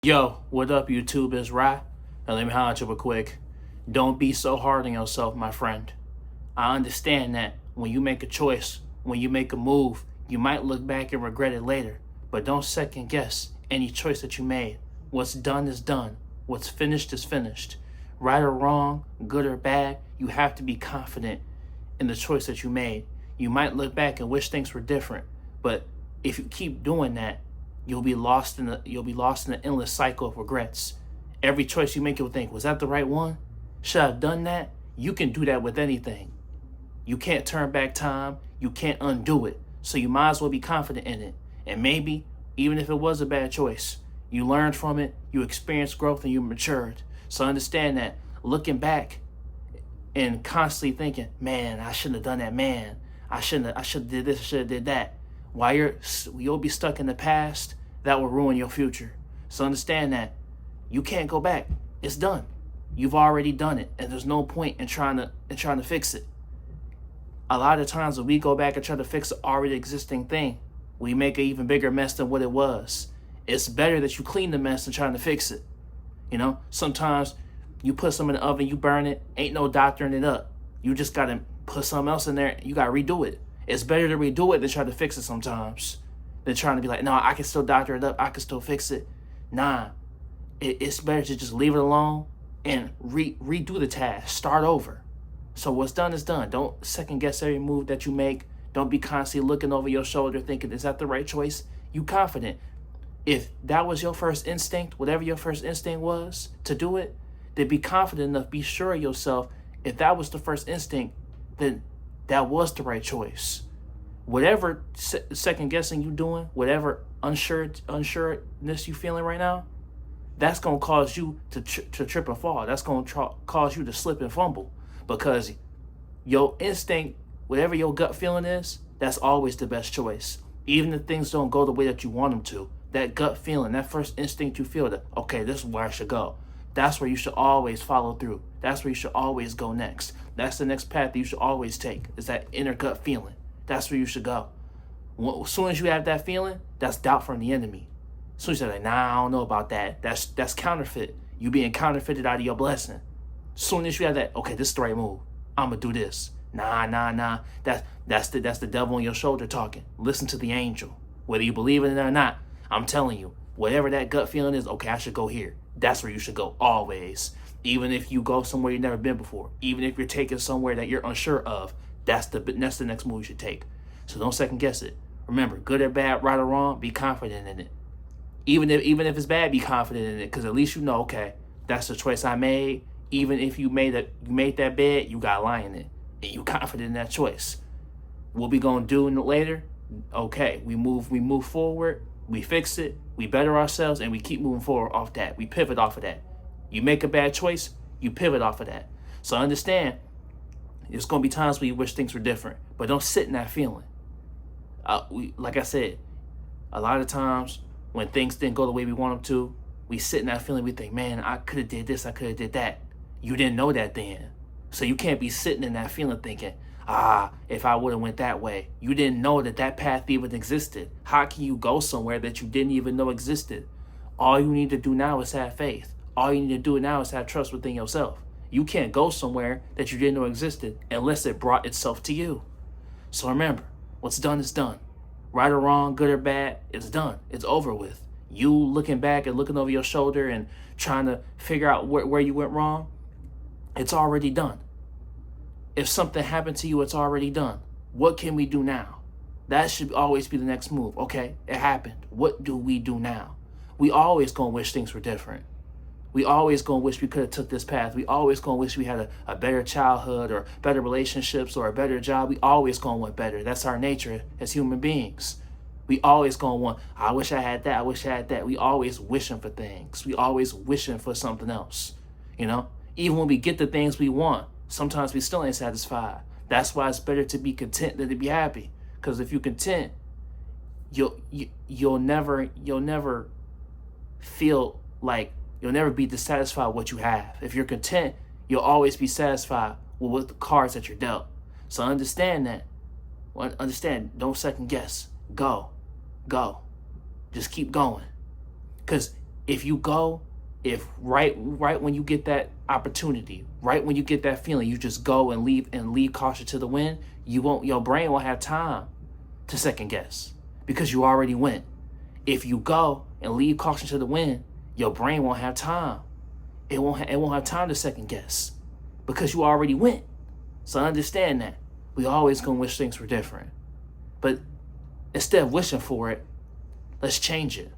Yo, what up, YouTube? It's Rye. Now let me holler at you real quick. Don't be so hard on yourself, my friend. I understand that when you make a choice, when you make a move, you might look back and regret it later. But don't second guess any choice that you made. What's done is done. What's finished is finished. Right or wrong, good or bad, you have to be confident in the choice that you made. You might look back and wish things were different, but if you keep doing that, you'll be lost in the endless cycle of regrets. Every choice you make, you'll think, was that the right one? Should I have done that? You can do that with anything. You can't turn back time. You can't undo it. So you might as well be confident in it. And maybe, even if it was a bad choice, you learned from it, you experienced growth, and you matured. So understand that looking back and constantly thinking, man, I shouldn't have done that, man. I should have did this, I should have did that. While you'll be stuck in the past, that will ruin your future. So understand that you can't go back. It's done. You've already done it, and there's no point in trying to fix it. A lot of times when we go back and try to fix an already existing thing, we make an even bigger mess than what it was. It's better that you clean the mess than trying to fix it. Sometimes you put something in the oven, you burn it, ain't no doctoring it up. You just gotta put something else in there, you gotta redo it. It's better to redo it than try to fix it sometimes. Than trying to be like, no, I can still doctor it up, I can still fix it. Nah, it's better to just leave it alone and redo the task, start over. So what's done is done. Don't second guess every move that you make. Don't be constantly looking over your shoulder thinking, is that the right choice? You confident. If that was your first instinct, whatever your first instinct was to do it, then be confident enough, be sure of yourself. If that was the first instinct, then that was the right choice. Whatever second guessing you doing, whatever unsureness you feeling right now, that's going to cause you to trip and fall. That's going to cause you to slip and fumble, because your instinct, whatever your gut feeling is, that's always the best choice. Even if things don't go the way that you want them to, that gut feeling, that first instinct you feel that, okay, this is where I should go. That's where you should always follow through. That's where you should always go next. That's the next path that you should always take, is that inner gut feeling. That's where you should go. As soon as you have that feeling, that's doubt from the enemy. As soon as you're like, nah, I don't know about that. That's counterfeit. You being counterfeited out of your blessing. As soon as you have that, okay, this is the right move. I'm going to do this. Nah. That's the devil on your shoulder talking. Listen to the angel. Whether you believe in it or not, I'm telling you, whatever that gut feeling is, okay, I should go here. That's where you should go always. Even if you go somewhere you've never been before, even if you're taking somewhere that you're unsure of, that's the next move you should take. So don't second guess it. Remember, good or bad, right or wrong, be confident in it. Even if it's bad, be confident in it, because at least you know, okay, that's the choice I made. Even if you made that bed, you got a lie in it, and you confident in that choice. What we gonna do later? Okay, we move forward, we fix it, we better ourselves, and we keep moving forward off that. We pivot off of that. You make a bad choice, you pivot off of that. So understand, there's going to be times where you wish things were different, but don't sit in that feeling. Like I said, a lot of times when things didn't go the way we want them to, we sit in that feeling, we think, man, I could have did this, I could have did that. You didn't know that then. So you can't be sitting in that feeling thinking, if I would have went that way. You didn't know that path even existed. How can you go somewhere that you didn't even know existed? All you need to do now is have faith. All you need to do now is have trust within yourself. You can't go somewhere that you didn't know existed unless it brought itself to you. So remember, what's done is done. Right or wrong, good or bad, it's done. It's over with. You looking back and looking over your shoulder and trying to figure out where you went wrong, it's already done. If something happened to you, it's already done. What can we do now? That should always be the next move. Okay, it happened. What do we do now? We always gonna wish things were different. We always gonna wish we could have took this path. We always gonna wish we had a better childhood or better relationships or a better job. We always gonna want better. That's our nature as human beings. We always gonna want, I wish I had that, I wish I had that. We always wishing for things. We always wishing for something else. Even when we get the things we want, sometimes we still ain't satisfied. That's why it's better to be content than to be happy. Because if you're content, you'll never feel like, you'll never be dissatisfied with what you have. If you're content, you'll always be satisfied with the cards that you're dealt. So understand that. Don't second guess. Go. Just keep going. Because If you go, if right when you get that opportunity, right when you get that feeling, you just go and leave caution to the wind, your brain won't have time to second guess because you already went. If you go and leave caution to the wind, your brain won't have time. It won't have time to second guess because you already went. So understand that. We always gonna wish things were different. But instead of wishing for it, let's change it.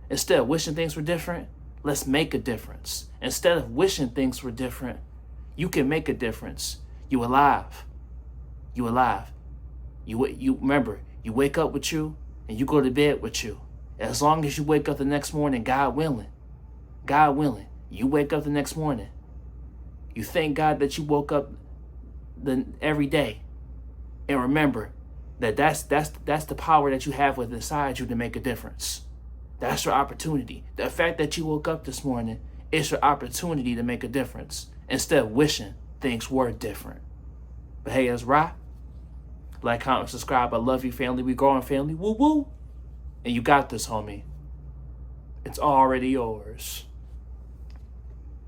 Instead of wishing things were different, let's make a difference. Instead of wishing things were different, you can make a difference. You alive. You alive. You remember, you wake up with you and you go to bed with you. As long as you wake up the next morning, God willing, you wake up the next morning. You thank God that you woke up every day. And remember that that's the power that you have within inside you to make a difference. That's your opportunity. The fact that you woke up this morning is your opportunity to make a difference instead of wishing things were different. But hey, it's Ra. Like, comment, subscribe. I love you, family. We growing, family. Woo woo. And you got this, homie. It's already yours.